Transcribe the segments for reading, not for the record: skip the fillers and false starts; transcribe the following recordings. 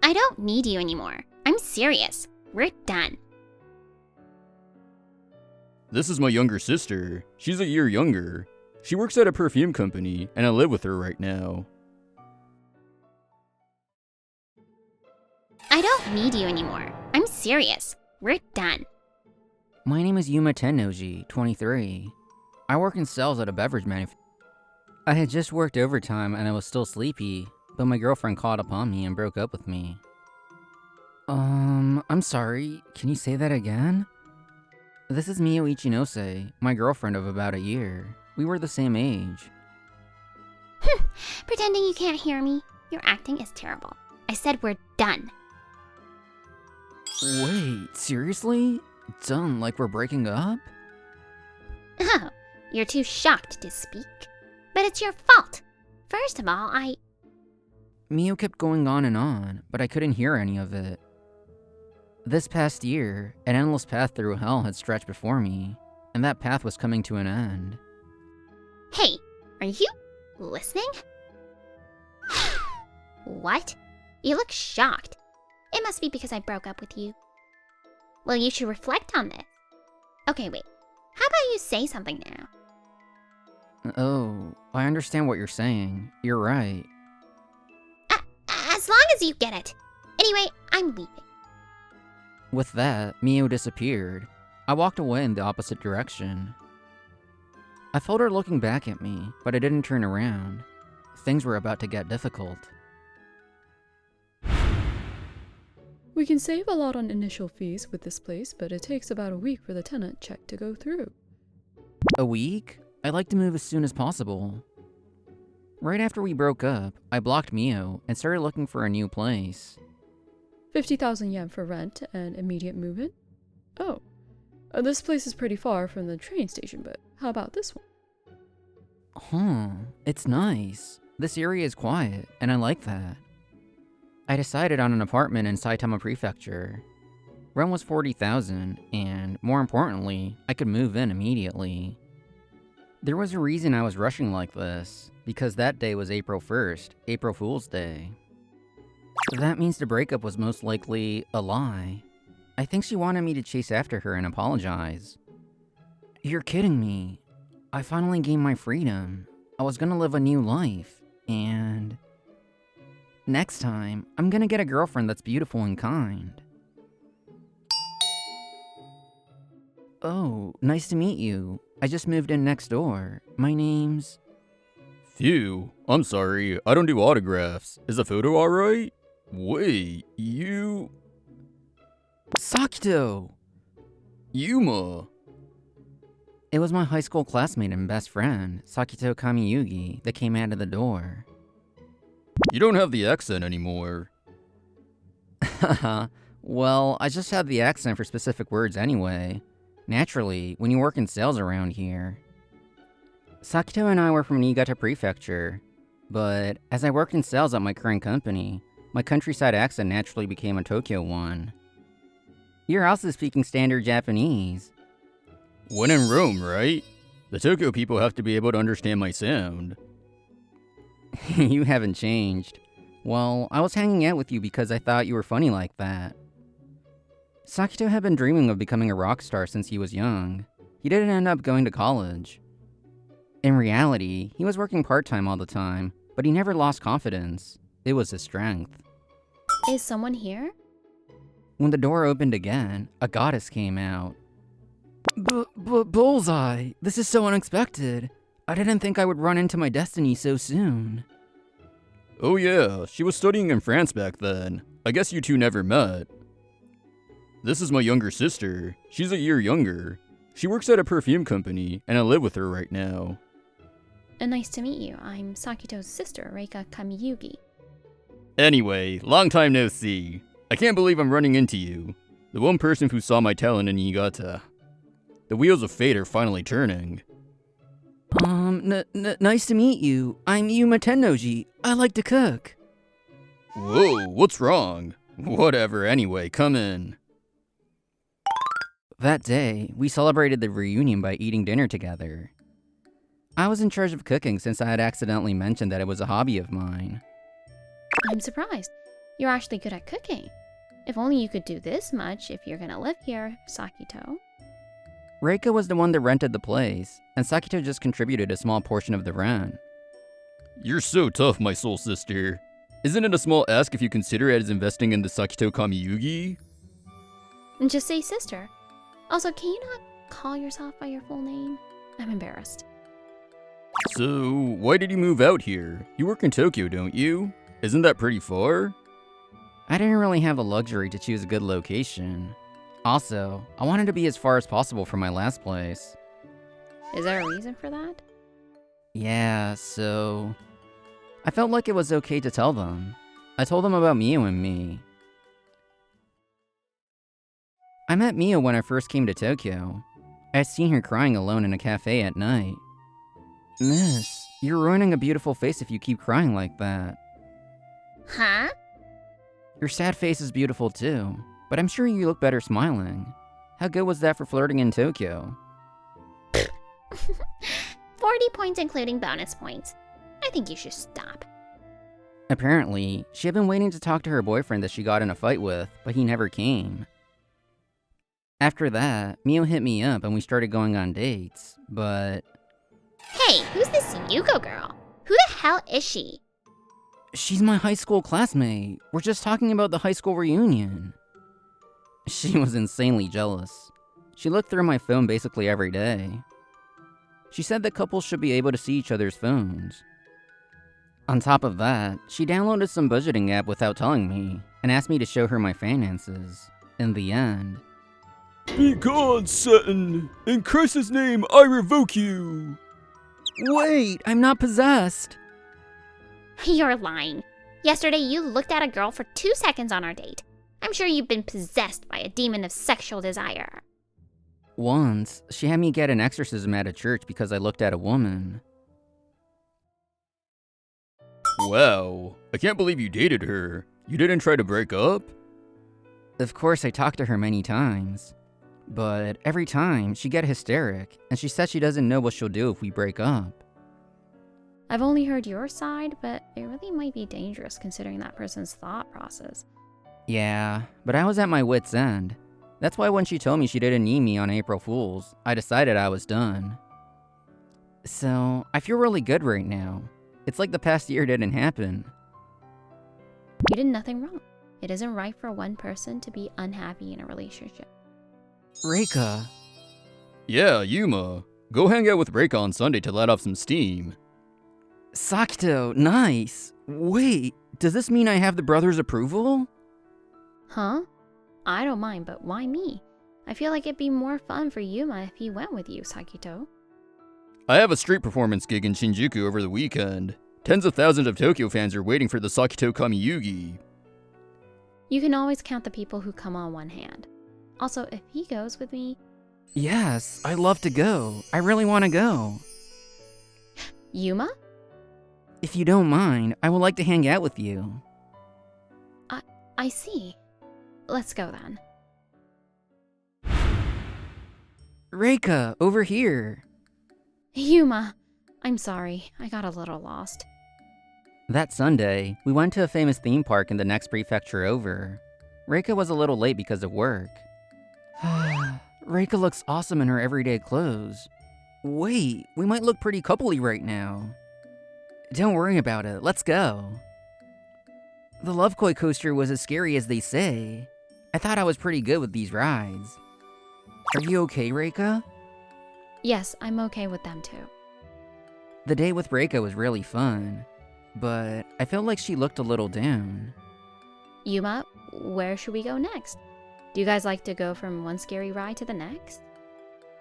I don't need you anymore. I'm serious. We're done. This is my younger sister. She's a year younger. She works at a perfume company, and I live with her right now. I don't need you anymore. I'm serious. We're done. My name is Yuma Tennoji, 23. I work in sales at a beverage manufacturer. I had just worked overtime and I was still sleepy, but my girlfriend caught upon me and broke up with me. I'm sorry, can you say that again? This is Mio Ichinose, my girlfriend of about a year. We were the same age. Pretending you can't hear me. Your acting is terrible. I said we're done. Wait, seriously? Done like we're breaking up? Oh, you're too shocked to speak. But it's your fault. First of all, Mio kept going on, but I couldn't hear any of it. This past year, an endless path through hell had stretched before me, and that path was coming to an end. Hey, are you listening? What? You look shocked. It must be because I broke up with you. Well, you should reflect on this. Okay, wait. How about you say something now? Oh, I understand what you're saying. You're right. As long as you get it. Anyway, I'm leaving. With that, Mio disappeared. I walked away in the opposite direction. I felt her looking back at me, but I didn't turn around. Things were about to get difficult. We can save a lot on initial fees with this place, but it takes about a week for the tenant check to go through. A week? I'd like to move as soon as possible. Right after we broke up, I blocked Mio and started looking for a new place. 50,000 yen for rent and immediate move-in? Oh, this place is pretty far from the train station, but how about this one? It's nice. This area is quiet, and I like that. I decided on an apartment in Saitama Prefecture. Rent was 40,000, and more importantly, I could move in immediately. There was a reason I was rushing like this, because that day was April 1st, April Fool's Day. That means the breakup was most likely a lie. I think she wanted me to chase after her and apologize. You're kidding me. I finally gained my freedom. I was gonna live a new life, and... next time, I'm gonna get a girlfriend that's beautiful and kind. Oh, nice to meet you. I just moved in next door. My name's... Phew, I'm sorry, I don't do autographs. Is the photo alright? Wait, you... Sakito! Yuma! It was my high school classmate and best friend, Sakito Kamiyugi, that came out of the door. You don't have the accent anymore. Haha, well, I just had the accent for specific words anyway. Naturally, when you work in sales around here. Sakito and I were from Niigata Prefecture, but as I worked in sales at my current company, my countryside accent naturally became a Tokyo one. You're also speaking standard Japanese. When in Rome, right? The Tokyo people have to be able to understand my sound. You haven't changed. Well, I was hanging out with you because I thought you were funny like that. Sakito had been dreaming of becoming a rock star since he was young. He didn't end up going to college. In reality, he was working part-time all the time, but he never lost confidence. It was his strength. Is someone here? When the door opened again, a goddess came out. Bullseye! This is so unexpected. I didn't think I would run into my destiny so soon. Oh yeah, she was studying in France back then. I guess you two never met. This is my younger sister. She's a year younger. She works at a perfume company, and I live with her right now. Nice to meet you. I'm Sakito's sister, Reika Kamiyugi. Anyway, long time no see. I can't believe I'm running into you. The one person who saw my talent in Niigata. The wheels of fate are finally turning. Nice to meet you. I'm Yuma Tennoji. I like to cook. Whoa, what's wrong? Whatever, anyway, come in. That day, we celebrated the reunion by eating dinner together. I was in charge of cooking since I had accidentally mentioned that it was a hobby of mine. I'm surprised. You're actually good at cooking. If only you could do this much if you're gonna live here, Sakito. Reika was the one that rented the place, and Sakito just contributed a small portion of the rent. You're so tough, my soul sister. Isn't it a small ask if you consider it as investing in the Sakito Kamiyugi? And just say sister. Also, can you not call yourself by your full name? I'm embarrassed. So, why did you move out here? You work in Tokyo, don't you? Isn't that pretty far? I didn't really have the luxury to choose a good location. Also, I wanted to be as far as possible from my last place. Is there a reason for that? Yeah, so... I felt like it was okay to tell them. I told them about Mio and me. I met Mio when I first came to Tokyo. I had seen her crying alone in a cafe at night. Miss, you're ruining a beautiful face if you keep crying like that. Huh? Your sad face is beautiful too, but I'm sure you look better smiling. How good was that for flirting in Tokyo? 40 points including bonus points. I think you should stop. Apparently, she had been waiting to talk to her boyfriend that she got in a fight with, but he never came. After that, Mio hit me up and we started going on dates, but... Hey, who's this Yuko girl? Who the hell is she? She's my high school classmate. We're just talking about the high school reunion. She was insanely jealous. She looked through my phone basically every day. She said that couples should be able to see each other's phones. On top of that, she downloaded some budgeting app without telling me, and asked me to show her my finances. In the end... Be gone, Sutton! In Christ's name, I revoke you! Wait, I'm not possessed! You're lying. Yesterday you looked at a girl for 2 seconds on our date. I'm sure you've been possessed by a demon of sexual desire. Once, she had me get an exorcism at a church because I looked at a woman. Wow, I can't believe you dated her. You didn't try to break up? Of course, I talked to her many times. But every time, she'd get hysteric, and she said she doesn't know what she'll do if we break up. I've only heard your side, but it really might be dangerous considering that person's thought process. Yeah, but I was at my wit's end. That's why when she told me she didn't need me on April Fool's, I decided I was done. So, I feel really good right now. It's like the past year didn't happen. You did nothing wrong. It isn't right for one person to be unhappy in a relationship. Reika. Yeah, Yuma. Go hang out with Reika on Sunday to let off some steam. Sakito, nice. Wait, does this mean I have the brother's approval? Huh? I don't mind, but why me? I feel like it'd be more fun for Yuma if he went with you, Sakito. I have a street performance gig in Shinjuku over the weekend. Tens of thousands of Tokyo fans are waiting for the Sakito Kamiyugi. You can always count the people who come on one hand. Also, if he goes with me... Yes, I'd love to go. I really want to go. Yuma? If you don't mind, I would like to hang out with you. I see. Let's go then. Reika, over here. Yuma, I'm sorry. I got a little lost. That Sunday, we went to a famous theme park in the next prefecture over. Reika was a little late because of work. Reika looks awesome in her everyday clothes. Wait, we might look pretty coupley right now. Don't worry about it, let's go. The Love Koi coaster was as scary as they say. I thought I was pretty good with these rides. Are you okay, Reika? Yes, I'm okay with them too. The day with Reika was really fun, but I felt like she looked a little down. Yuma, where should we go next? Do you guys like to go from one scary ride to the next?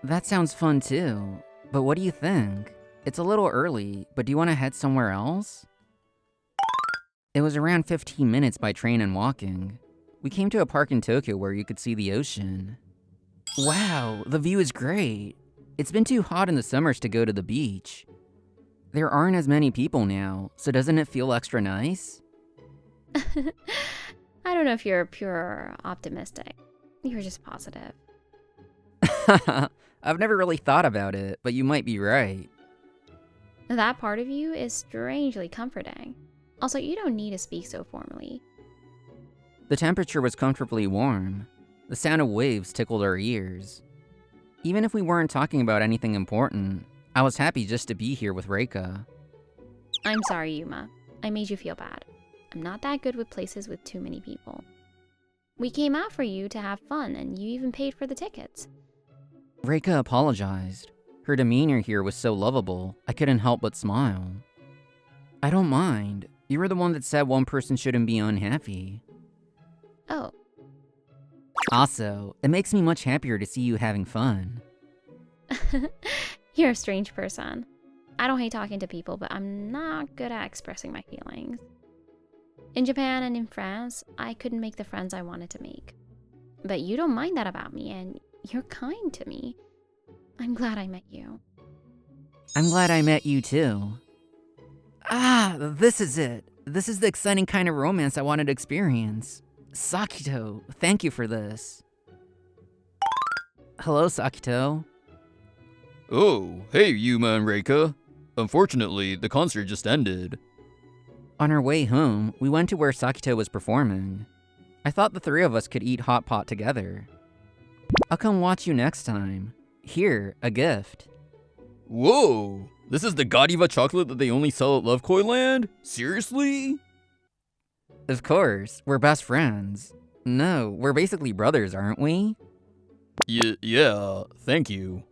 That sounds fun too, but what do you think? It's a little early, but do you want to head somewhere else? It was around 15 minutes by train and walking. We came to a park in Tokyo where you could see the ocean. Wow, the view is great. It's been too hot in the summers to go to the beach. There aren't as many people now, so doesn't it feel extra nice? I don't know if you're pure optimistic. You're just positive. I've never really thought about it, but you might be right. That part of you is strangely comforting. Also, you don't need to speak so formally. The temperature was comfortably warm. The sound of waves tickled our ears. Even if we weren't talking about anything important, I was happy just to be here with Reika. I'm sorry, Yuma. I made you feel bad. I'm not that good with places with too many people. We came out for you to have fun, and you even paid for the tickets. Reika apologized. Her demeanor here was so lovable, I couldn't help but smile. I don't mind. You were the one that said one person shouldn't be unhappy. Oh, Also, it makes me much happier to see you having fun. you're a strange person. I don't hate talking to people, but I'm not good at expressing my feelings. In Japan and in France, I couldn't make the friends I wanted to make. But you don't mind that about me, and you're kind to me. I'm glad I met you. I'm glad I met you too. Ah, this is it. This is the exciting kind of romance I wanted to experience. Sakito, thank you for this. Hello, Sakito. Oh, hey, Yuma and Reika. Unfortunately, the concert just ended. On our way home, we went to where Sakito was performing. I thought the three of us could eat hot pot together. I'll come watch you next time. Here, a gift. Whoa! This is the Godiva chocolate that they only sell at Love Koi Land? Seriously? Of course, we're best friends. No, we're basically brothers, aren't we? Yeah, thank you.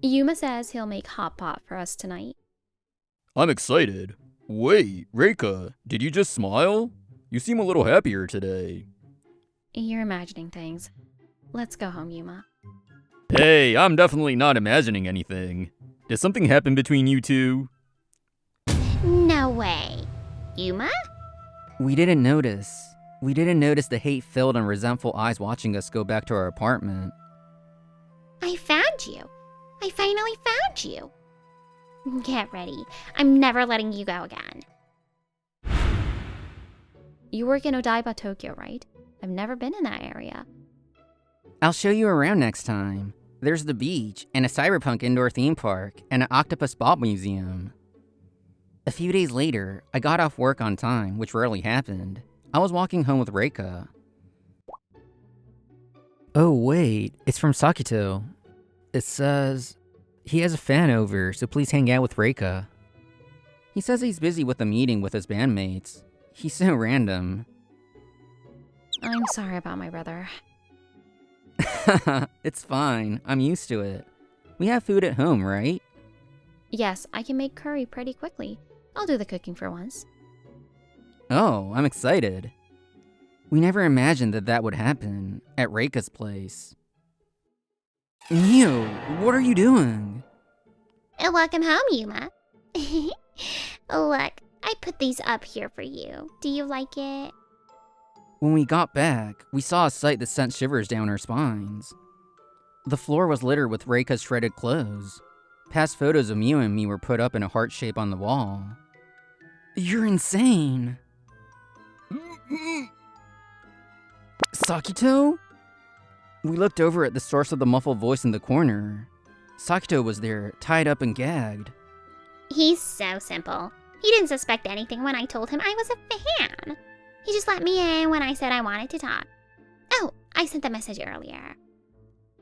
Yuma says he'll make hot pot for us tonight. I'm excited. Wait, Reika, did you just smile? You seem a little happier today. You're imagining things. Let's go home, Yuma. Hey, I'm definitely not imagining anything. Did something happen between you two? No way. Yuma? We didn't notice. We didn't notice the hate-filled and resentful eyes watching us go back to our apartment. I found you. I finally found you. Get ready. I'm never letting you go again. You work in Odaiba, Tokyo, right? I've never been in that area. I'll show you around next time. There's the beach, and a cyberpunk indoor theme park, and an octopus ball museum. A few days later, I got off work on time, which rarely happened. I was walking home with Reika. Oh wait, it's from Sakito. It says, he has a fan over, so please hang out with Reika. He says he's busy with a meeting with his bandmates. He's so random. I'm sorry about my brother. It's fine, I'm used to it. We have food at home, right? Yes, I can make curry pretty quickly. I'll do the cooking for once. Oh, I'm excited. We never imagined that that would happen at Reika's place. Mew, what are you doing? Welcome home, Yuma. Look, I put these up here for you. Do you like it? When we got back, we saw a sight that sent shivers down our spines. The floor was littered with Reika's shredded clothes. Past photos of Mew and me were put up in a heart shape on the wall. You're insane! Sakito? We looked over at the source of the muffled voice in the corner. Sakito was there, tied up and gagged. He's so simple. He didn't suspect anything when I told him I was a fan. He just let me in when I said I wanted to talk. Oh, I sent the message earlier.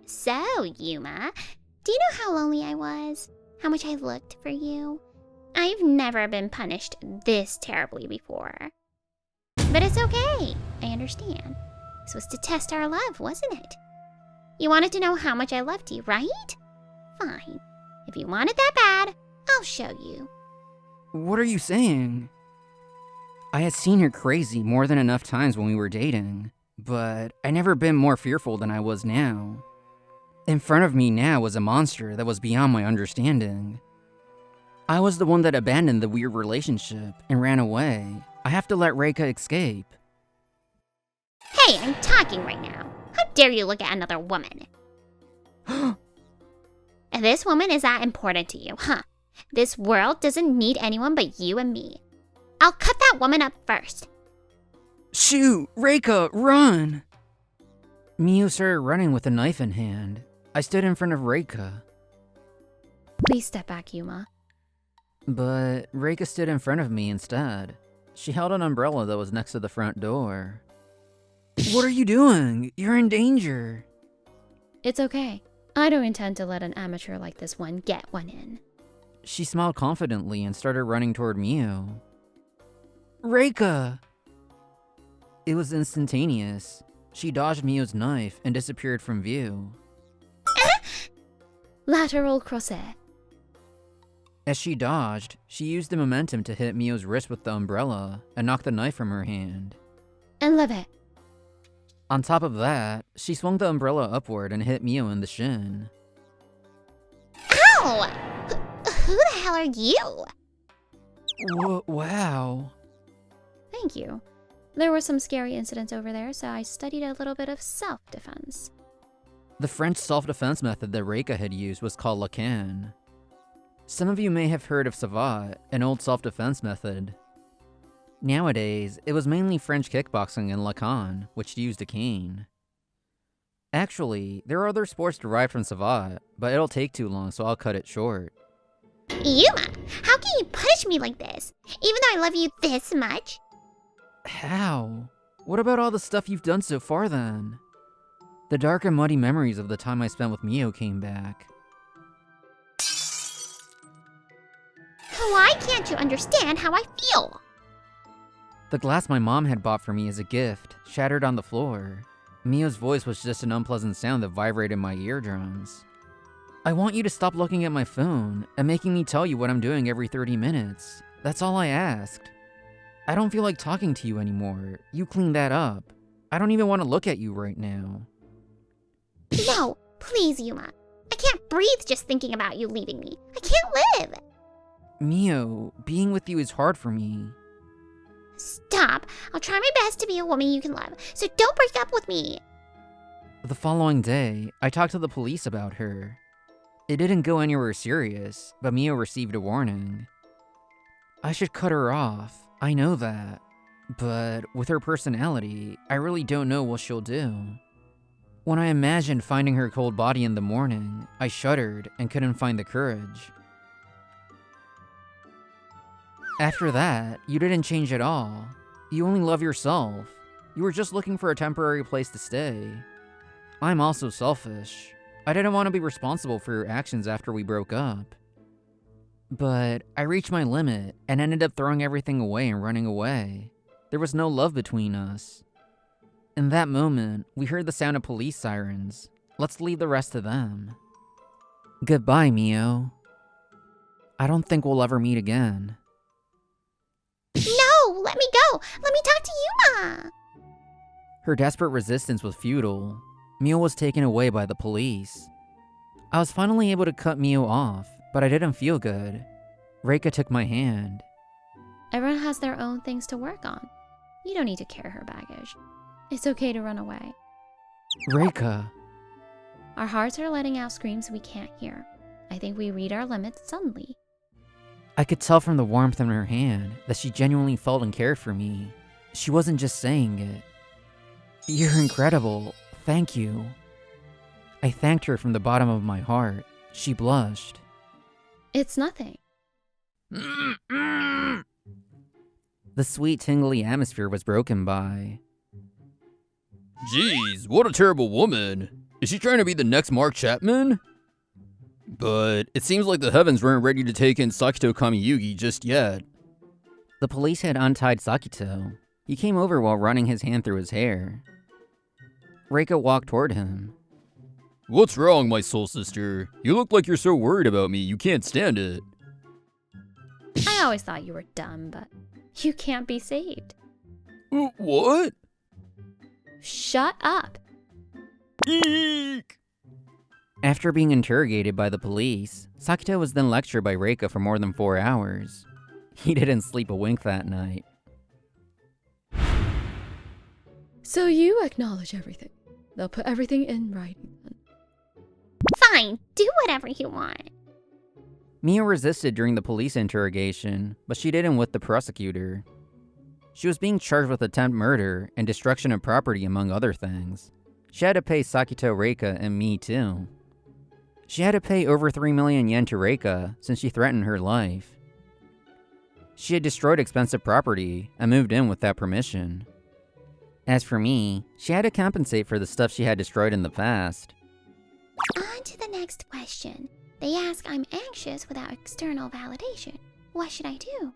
So, Yuma, do you know how lonely I was? How much I looked for you? I've never been punished this terribly before. But it's okay. I understand. This was to test our love, wasn't it? You wanted to know how much I loved you, right? Fine. If you want it that bad, I'll show you. What are you saying? I had seen her crazy more than enough times when we were dating, but I never been more fearful than I was now. In front of me now was a monster that was beyond my understanding. I was the one that abandoned the weird relationship and ran away. I have to let Reika escape. Hey, I'm talking right now. How dare you look at another woman? This woman is that important to you, huh? This world doesn't need anyone but you and me. I'll cut that woman up first. Shoot! Reika, run! Mew started running with a knife in hand. I stood in front of Reika. Please step back, Yuma. But Reika stood in front of me instead. She held an umbrella that was next to the front door. What are you doing? You're in danger. It's okay. I don't intend to let an amateur like this one get one in. She smiled confidently and started running toward Miu. Reika! It was instantaneous. She dodged Miu's knife and disappeared from view. Lateral crochet. As she dodged, she used the momentum to hit Miu's wrist with the umbrella and knock the knife from her hand. Enleve. On top of that, she swung the umbrella upward and hit Miu in the shin. Ow! Who the hell are you? Wow. Thank you. There were some scary incidents over there, so I studied a little bit of self-defense. The French self-defense method that Reika had used was called lacan. Some of you may have heard of savate, an old self-defense method. Nowadays, it was mainly French kickboxing and lacan, which used a cane. Actually, there are other sports derived from savate, but it'll take too long, so I'll cut it short. Yuma, how can you punish me like this? Even though I love you this much? How? What about all the stuff you've done so far then? The dark and muddy memories of the time I spent with Mio came back. Why can't you understand how I feel? The glass my mom had bought for me as a gift shattered on the floor. Mio's voice was just an unpleasant sound that vibrated my eardrums. I want you to stop looking at my phone and making me tell you what I'm doing every 30 minutes. That's all I asked. I don't feel like talking to you anymore. You clean that up. I don't even want to look at you right now. No, please, Yuma. I can't breathe just thinking about you leaving me. I can't live. Mio, being with you is hard for me. Stop. I'll try my best to be a woman you can love, so don't break up with me. The following day, I talked to the police about her. It didn't go anywhere serious, but Mio received a warning. I should cut her off, I know that. But with her personality, I really don't know what she'll do. When I imagined finding her cold body in the morning, I shuddered and couldn't find the courage. After that, you didn't change at all. You only love yourself. You were just looking for a temporary place to stay. I'm also selfish. I didn't want to be responsible for your actions after we broke up. But I reached my limit and ended up throwing everything away and running away. There was no love between us. In that moment, we heard the sound of police sirens. Let's leave the rest to them. Goodbye, Mio. I don't think we'll ever meet again. No, let me go. Let me talk to Yuma. Her desperate resistance was futile. Mio was taken away by the police. I was finally able to cut Mio off, but I didn't feel good. Reika took my hand. Everyone has their own things to work on. You don't need to carry her baggage. It's okay to run away. Reika. Our hearts are letting out screams we can't hear. I think we read our limits suddenly. I could tell from the warmth in her hand that she genuinely felt and cared for me. She wasn't just saying it. You're incredible. Thank you. I thanked her from the bottom of my heart. She blushed. It's nothing. The sweet, tingly atmosphere was broken by... Jeez, what a terrible woman. Is she trying to be the next Mark Chapman? But it seems like the heavens weren't ready to take in Sakito Kamiyugi just yet. The police had untied Sakito. He came over while running his hand through his hair. Reika walked toward him. What's wrong, my soul sister? You look like you're so worried about me, you can't stand it. I always thought you were dumb, but you can't be saved. What? Shut up. Eek! After being interrogated by the police, Sakito was then lectured by Reika for more than 4 hours. He didn't sleep a wink that night. So you acknowledge everything. They'll put everything in writing then. Fine, do whatever you want. Mia resisted during the police interrogation, but she didn't with the prosecutor. She was being charged with attempted murder and destruction of property, among other things. She had to pay Sakito, Reika, and me too. She had to pay over 3 million yen to Reika since she threatened her life. She had destroyed expensive property and moved in without permission. As for me, she had to compensate for the stuff she had destroyed in the past. On to the next question. They ask I'm anxious without external validation. What should I do?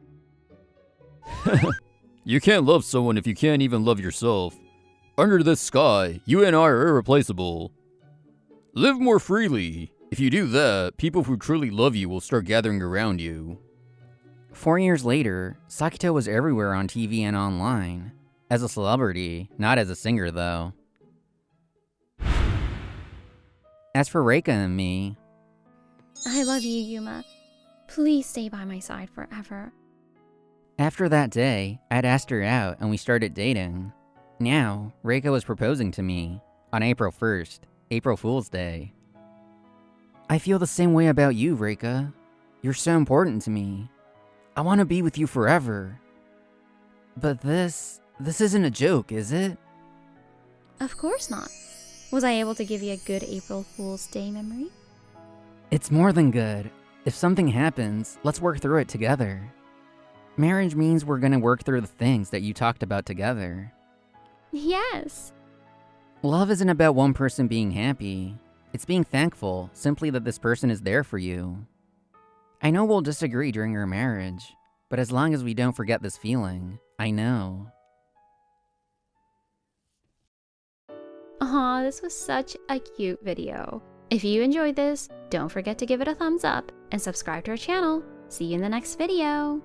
You can't love someone if you can't even love yourself. Under this sky, you and I are irreplaceable. Live more freely. If you do that, people who truly love you will start gathering around you. 4 years later, Sakito was everywhere on TV and online. As a celebrity, not as a singer though. As for Reika and me, I love you, Yuma. Please stay by my side forever. after that day, I'd asked her out and we started dating. Now, Reika was proposing to me on April 1st, April Fool's Day. I feel the same way about you, Reika. You're so important to me. I want to be with you forever. But this isn't a joke, is it? Of course not. Was I able to give you a good April Fool's Day memory? It's more than good. If something happens, let's work through it together. Marriage means we're gonna work through the things that you talked about together. Yes. Love isn't about one person being happy. It's being thankful simply that this person is there for you. I know we'll disagree during our marriage, but as long as we don't forget this feeling, I know. Aw, this was such a cute video. If you enjoyed this, don't forget to give it a thumbs up and subscribe to our channel. See you in the next video.